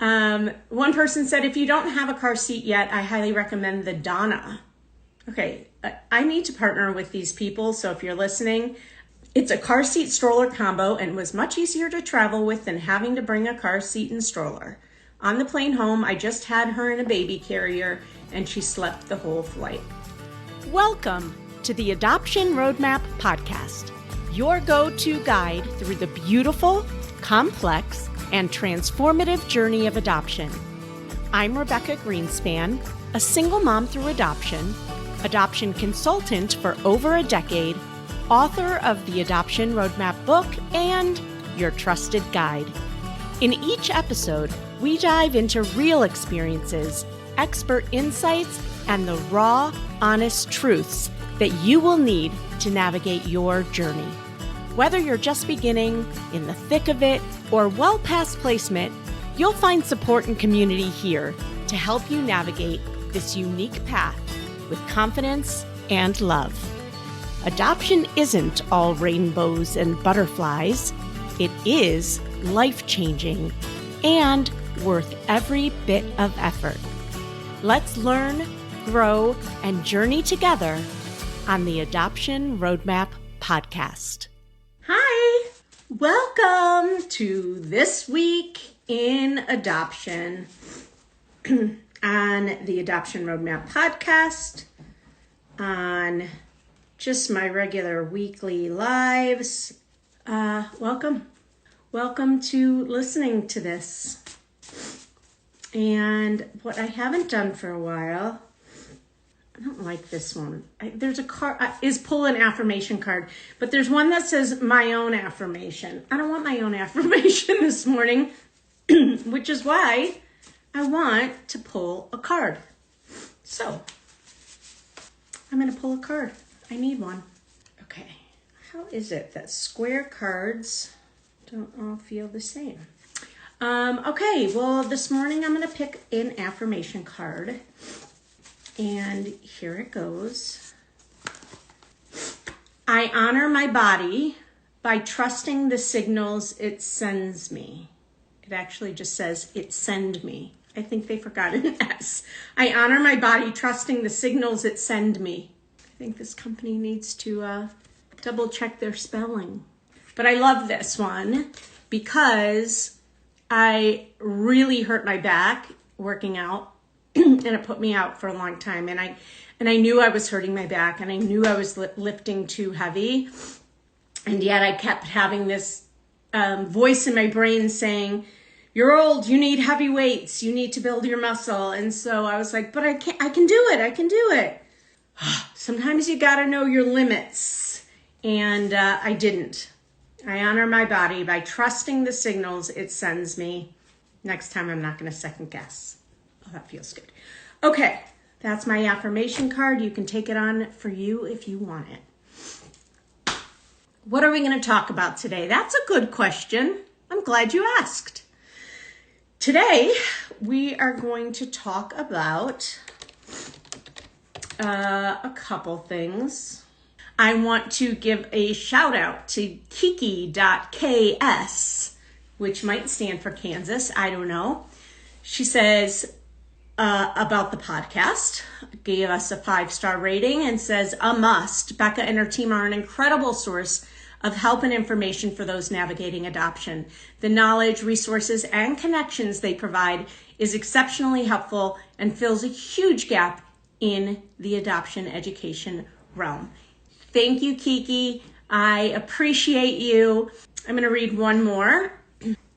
One person said, if you don't have a car seat yet, I highly recommend the Donna. Okay, I need to partner with these people, so if you're listening, it's a car seat stroller combo and was much easier to travel with than having to bring a car seat and stroller. On the plane home, I just had her in a baby carrier and she slept the whole flight. Welcome to the Adoption Roadmap Podcast, your go-to guide through the beautiful, complex, and transformative journey of adoption. I'm Rebecca Gruenspan, a single mom through adoption consultant for over a decade, author of the Adoption Roadmap book, and your trusted guide. In each episode, we dive into real experiences, expert insights, and the raw, honest truths that you will need to navigate your journey. Whether you're just beginning, in the thick of it, or well past placement, you'll find support and community here to help you navigate this unique path with confidence and love. Adoption isn't all rainbows and butterflies. It is life-changing and worth every bit of effort. Let's learn, grow, and journey together on the Adoption Roadmap Podcast. Hi, welcome to This Week in Adoption on the Adoption Roadmap Podcast, on just my regular weekly lives. Welcome to listening to this. And what I haven't done for a while, I don't like this one. There's a card, is pull an affirmation card, but there's one that says my own affirmation. I don't want my own affirmation this morning, which is why I want to pull a card. So I'm going to pull a card. I need one. Okay. How is it that square cards don't all feel the same? Okay, well, this morning I'm going to pick an affirmation card. And here it goes. I honor my body by trusting the signals it sends me. It actually just says it send me. I think they forgot an S. I honor my body trusting the signals it send me. I think this company needs to double check their spelling. But I love this one because I really hurt my back working out. And it put me out for a long time. And I knew I was hurting my back, and I knew I was lifting too heavy. And yet I kept having this voice in my brain saying, you're old, you need heavy weights, you need to build your muscle. And so I was like, but I can do it. Sometimes you got to know your limits. And I didn't. I honor my body by trusting the signals it sends me. Next time I'm not going to second guess. Oh, that feels good. Okay, that's my affirmation card. You can take it on for you if you want it. What are we going to talk about today? That's a good question. I'm glad you asked. Today, we are going to talk about a couple things. I want to give a shout out to Kiki.ks, which might stand for Kansas. I don't know. She says, about the podcast, gave us a 5-star rating and says, a must. Becca and her team are an incredible source of help and information for those navigating adoption. The knowledge, resources, and connections they provide is exceptionally helpful and fills a huge gap in the adoption education realm. Thank you, Kiki. I appreciate you. I'm going to read one more.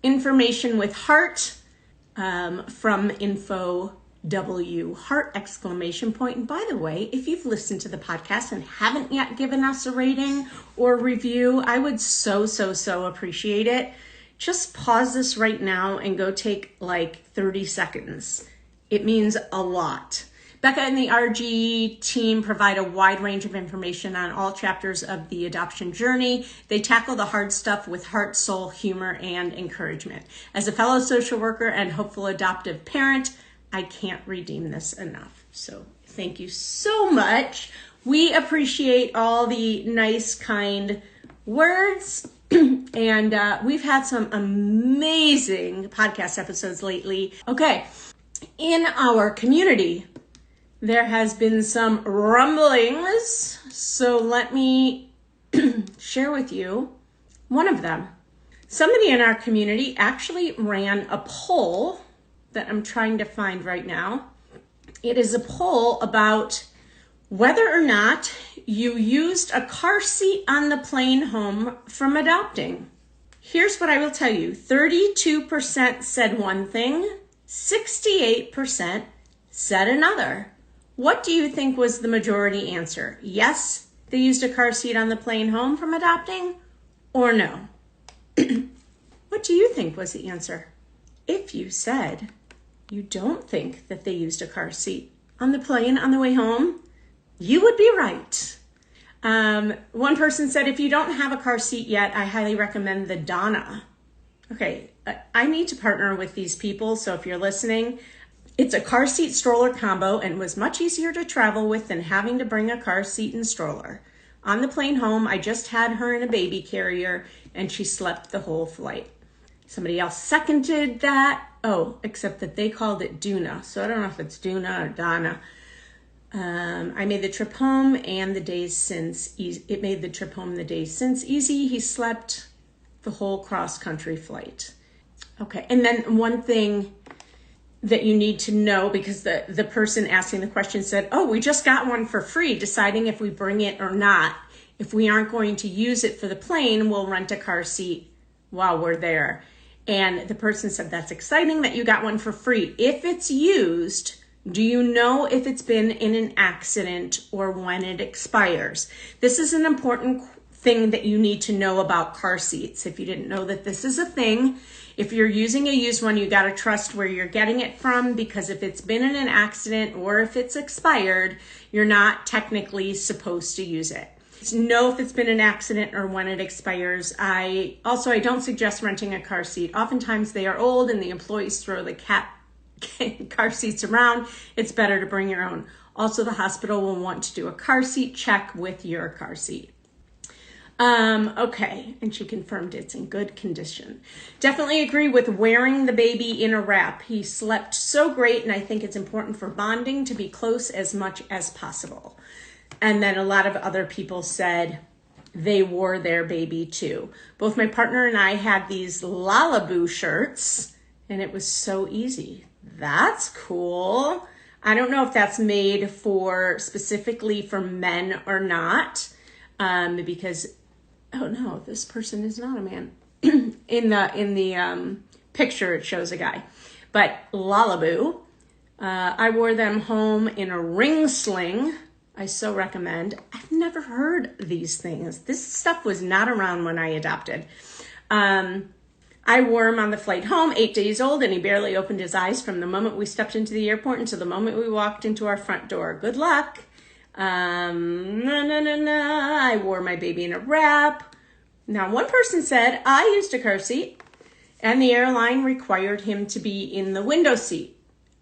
Information with heart from Info W heart exclamation point. And by the way, if you've listened to the podcast and haven't yet given us a rating or review, I would so appreciate it. Just pause this right now and go take like 30 seconds. It means a lot. Becca and the RG team provide a wide range of information on all chapters of the adoption journey. They tackle the hard stuff with heart, soul, humor, and encouragement. As a fellow social worker and hopeful adoptive parent, I can't redeem this enough. So thank you so much. We appreciate all the nice, kind words And we've had some amazing podcast episodes lately. Okay, in our community, there has been some rumblings, so let me share with you one of them. Somebody in our community actually ran a poll that I'm trying to find right now. It is a poll about whether or not you used a car seat on the plane home from adopting. Here's what I will tell you. 32% said one thing, 68% said another. What do you think was the majority answer? Yes, they used a car seat on the plane home from adopting, or no? What do you think was the answer? If you said you don't think that they used a car seat on the plane on the way home, you would be right. One person said, if you don't have a car seat yet, I highly recommend the Donna. Okay, I need to partner with these people, so if you're listening, it's a car seat stroller combo and was much easier to travel with than having to bring a car seat and stroller. On the plane home, I just had her in a baby carrier and she slept the whole flight. Somebody else seconded that. Oh, except that they called it Duna. So I don't know if it's Duna or Donna. I made the trip home and the days since easy. It made the trip home the days since easy. He slept the whole cross-country flight. Okay, and then one thing that you need to know, because the person asking the question said, oh, we just got one for free, deciding if we bring it or not. If we aren't going to use it for the plane, we'll rent a car seat while we're there. And the person said, that's exciting that you got one for free. If it's used, do you know if it's been in an accident or when it expires? This is an important thing that you need to know about car seats. If you didn't know that this is a thing, if you're using a used one, you got to trust where you're getting it from, because if it's been in an accident or if it's expired, you're not technically supposed to use it. Know if it's been an accident or when it expires. I don't suggest renting a car seat. Oftentimes they are old and the employees throw the car seats around. It's better to bring your own. Also, the hospital will want to do a car seat check with your car seat. Okay, and she confirmed it's in good condition. Definitely agree with wearing the baby in a wrap. He slept so great, and I think it's important for bonding to be close as much as possible. And then a lot of other people said they wore their baby too. Both my partner and I had these Lalaboo shirts, and it was so easy. That's cool. I don't know if that's made specifically for men or not, because oh no, this person is not a man. in the picture, it shows a guy. But Lalaboo, I wore them home in a ring sling. I so recommend. I've never heard these things. This stuff was not around when I adopted. I wore him on the flight home, 8 days old, and he barely opened his eyes from the moment we stepped into the airport until the moment we walked into our front door. Good luck. I wore my baby in a wrap. Now, one person said, I used a car seat, and the airline required him to be in the window seat.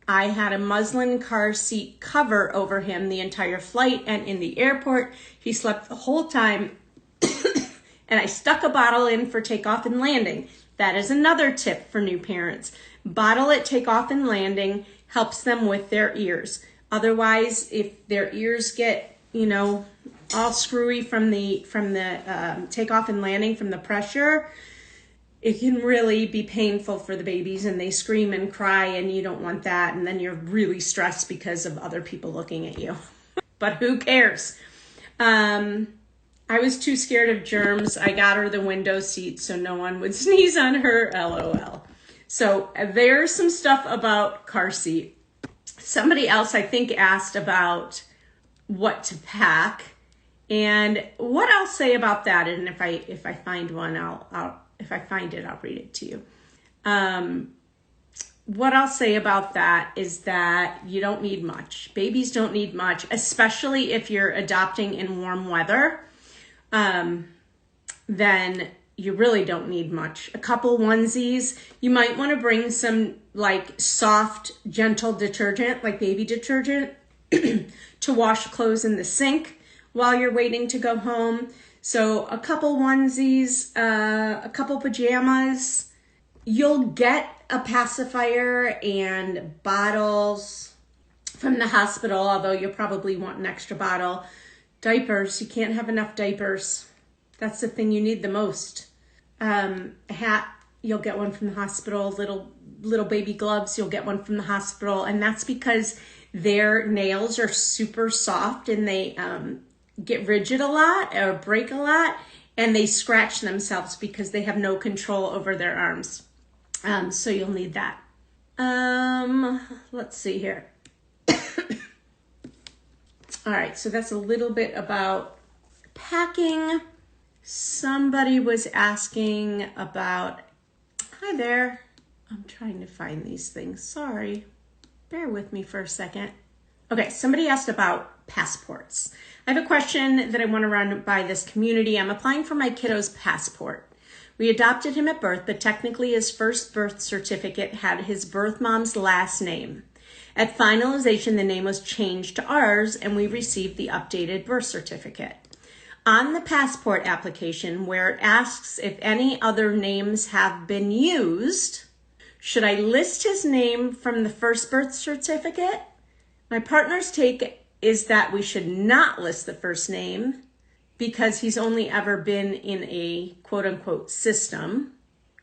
I had a muslin car seat cover over him the entire flight, and in the airport, he slept the whole time, and I stuck a bottle in for takeoff and landing. That is another tip for new parents. Bottle at takeoff and landing helps them with their ears. Otherwise, if their ears get, all screwy from the takeoff and landing from the pressure, it can really be painful for the babies, and they scream and cry, and you don't want that. And then you're really stressed because of other people looking at you. But who cares? I was too scared of germs. I got her the window seat so no one would sneeze on her, LOL. So there's some stuff about car seat. Somebody else, I think, asked about what to pack. And what I'll say about that, and if I find one, if I find it, I'll read it to you. What I'll say about that is that you don't need much. Babies don't need much, especially if you're adopting in warm weather. Then you really don't need much. A couple onesies. You might want to bring some soft, gentle detergent, like baby detergent, to wash clothes in the sink while you're waiting to go home. So a couple onesies, a couple pajamas. You'll get a pacifier and bottles from the hospital, although you'll probably want an extra bottle. Diapers, you can't have enough diapers. That's the thing you need the most. A hat, you'll get one from the hospital. Little baby gloves, you'll get one from the hospital. And that's because their nails are super soft and they get rigid a lot or break a lot, and they scratch themselves because they have no control over their arms. So you'll need that. Let's see here. All right, so that's a little bit about packing. Somebody was asking about, hi there. I'm trying to find these things. Sorry. Bear with me for a second. Okay, somebody asked about passports. I have a question that I want to run by this community. I'm applying for my kiddo's passport. We adopted him at birth, but technically his first birth certificate had his birth mom's last name. At finalization, the name was changed to ours, and we received the updated birth certificate. On the passport application, where it asks if any other names have been used, should I list his name from the first birth certificate? My partner's take is that we should not list the first name because he's only ever been in a quote-unquote system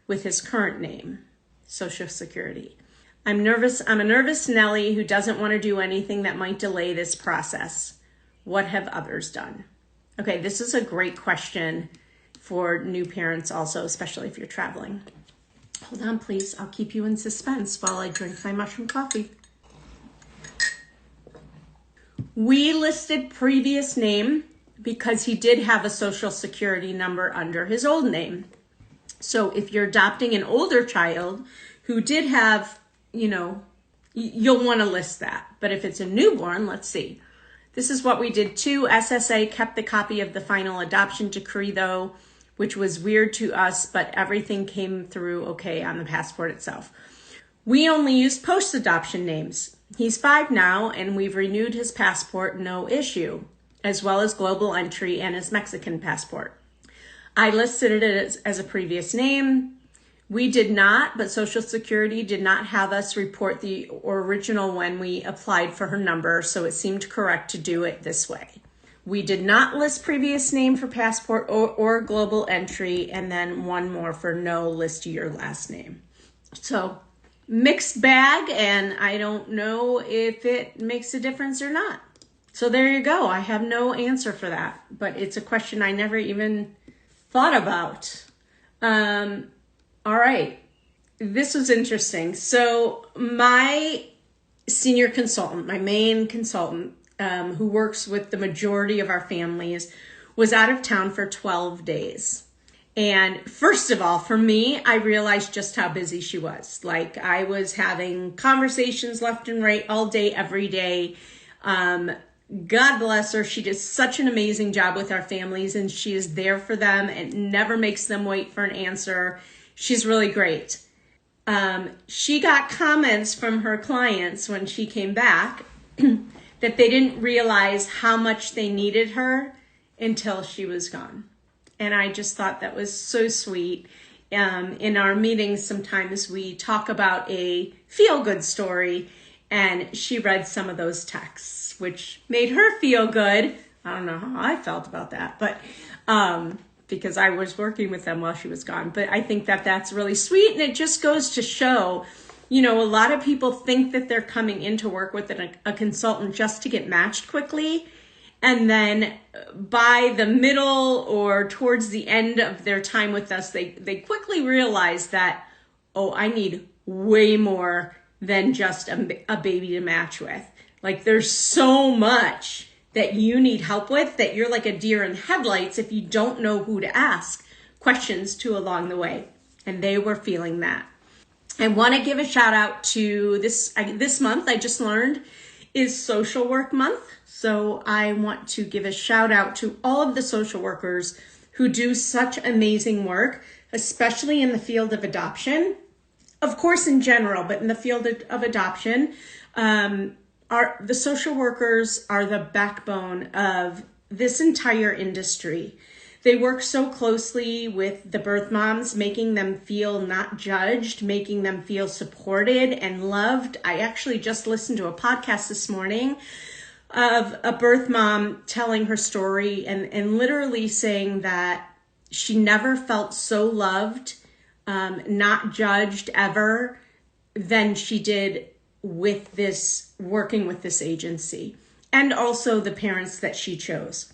with his current name, Social Security. I'm a nervous Nellie who doesn't want to do anything that might delay this process. What have others done? Okay, this is a great question for new parents also, especially if you're traveling. Hold on, please. I'll keep you in suspense while I drink my mushroom coffee. We listed previous name because he did have a Social Security number under his old name. So if you're adopting an older child who did have, you'll want to list that. But if it's a newborn, let's see. This is what we did too. SSA kept the copy of the final adoption decree though, which was weird to us, but everything came through okay on the passport itself. We only used post-adoption names. He's 5 now, and we've renewed his passport, no issue, as well as global entry and his Mexican passport. I listed it as a previous name. We did not, but Social Security did not have us report the original when we applied for her number, so it seemed correct to do it this way. We did not list previous name for passport or global entry, and then one more for no, list your last name. So mixed bag, and I don't know if it makes a difference or not. So there you go. I have no answer for that, but it's a question I never even thought about. All right. This was interesting. So my senior consultant, my main consultant, who works with the majority of our families, was out of town for 12 days. And first of all, for me, I realized just how busy she was. Like, I was having conversations left and right all day, every day. God bless her. She does such an amazing job with our families, and she is there for them and never makes them wait for an answer. She's really great. She got comments from her clients when she came back that they didn't realize how much they needed her until she was gone. And I just thought that was so sweet. In our meetings, sometimes we talk about a feel-good story, and she read some of those texts, which made her feel good. I don't know how I felt about that, but because I was working with them while she was gone. But I think that that's really sweet, and it just goes to show, a lot of people think that they're coming in to work with a consultant just to get matched quickly. And then by the middle or towards the end of their time with us, they quickly realize that, I need way more than just a baby to match with. Like, there's so much that you need help with that you're like a deer in headlights if you don't know who to ask questions to along the way. And they were feeling that. I want to give a shout out to this month, I just learned, is Social Work Month. So I want to give a shout out to all of the social workers who do such amazing work, especially in the field of adoption. Of course, in general, but in the field of adoption, the social workers are the backbone of this entire industry. They work so closely with the birth moms, making them feel not judged, making them feel supported and loved. I actually just listened to a podcast this morning of a birth mom telling her story and literally saying that she never felt so loved, not judged ever than she did with this, working with this agency, and also the parents that she chose.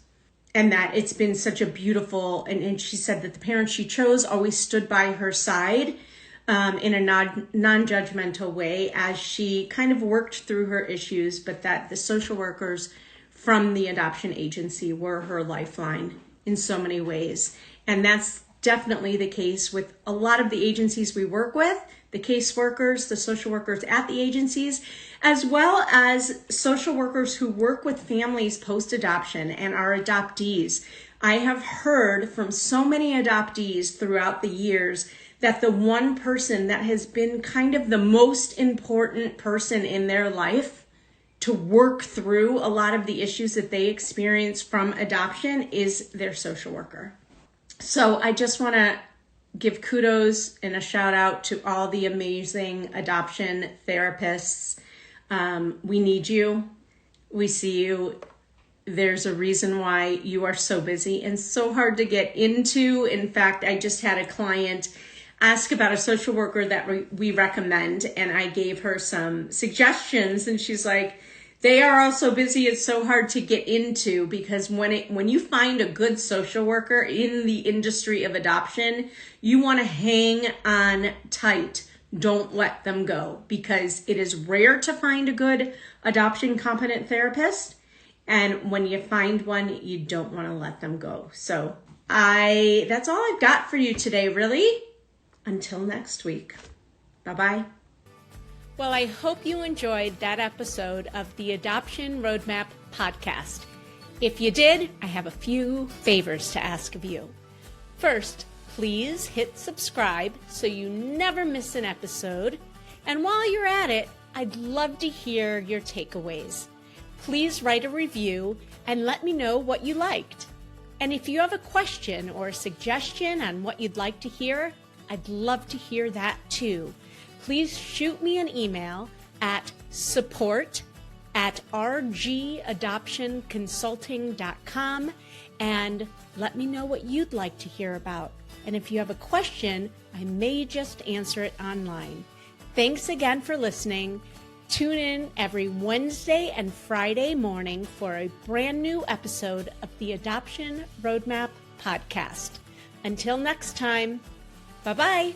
And that it's been such a beautiful, and she said that the parents she chose always stood by her side in a non-judgmental way as she kind of worked through her issues, but that the social workers from the adoption agency were her lifeline in so many ways. And that's definitely the case with a lot of the agencies we work with, the caseworkers, the social workers at the agencies, as well as social workers who work with families post-adoption and are adoptees. I have heard from so many adoptees throughout the years that the one person that has been kind of the most important person in their life to work through a lot of the issues that they experience from adoption is their social worker. So I just want to give kudos and a shout out to all the amazing adoption therapists. We need you. We see you. There's a reason why you are so busy and so hard to get into. In fact, I just had a client ask about a social worker that we recommend, and I gave her some suggestions, and she's like, they are all so busy, it's so hard to get into, because when you find a good social worker in the industry of adoption, you want to hang on tight. Don't let them go, because it is rare to find a good adoption competent therapist. And when you find one, you don't want to let them go. So that's all I've got for you today, really. Until next week. Bye-bye. Well, I hope you enjoyed that episode of the Adoption Roadmap podcast. If you did, I have a few favors to ask of you. First, please hit subscribe so you never miss an episode. And while you're at it, I'd love to hear your takeaways. Please write a review and let me know what you liked. And if you have a question or a suggestion on what you'd like to hear, I'd love to hear that too. Please shoot me an email at support@rgadoptionconsulting.com and let me know what you'd like to hear about. And if you have a question, I may just answer it online. Thanks again for listening. Tune in every Wednesday and Friday morning for a brand new episode of the Adoption Roadmap podcast. Until next time, bye-bye.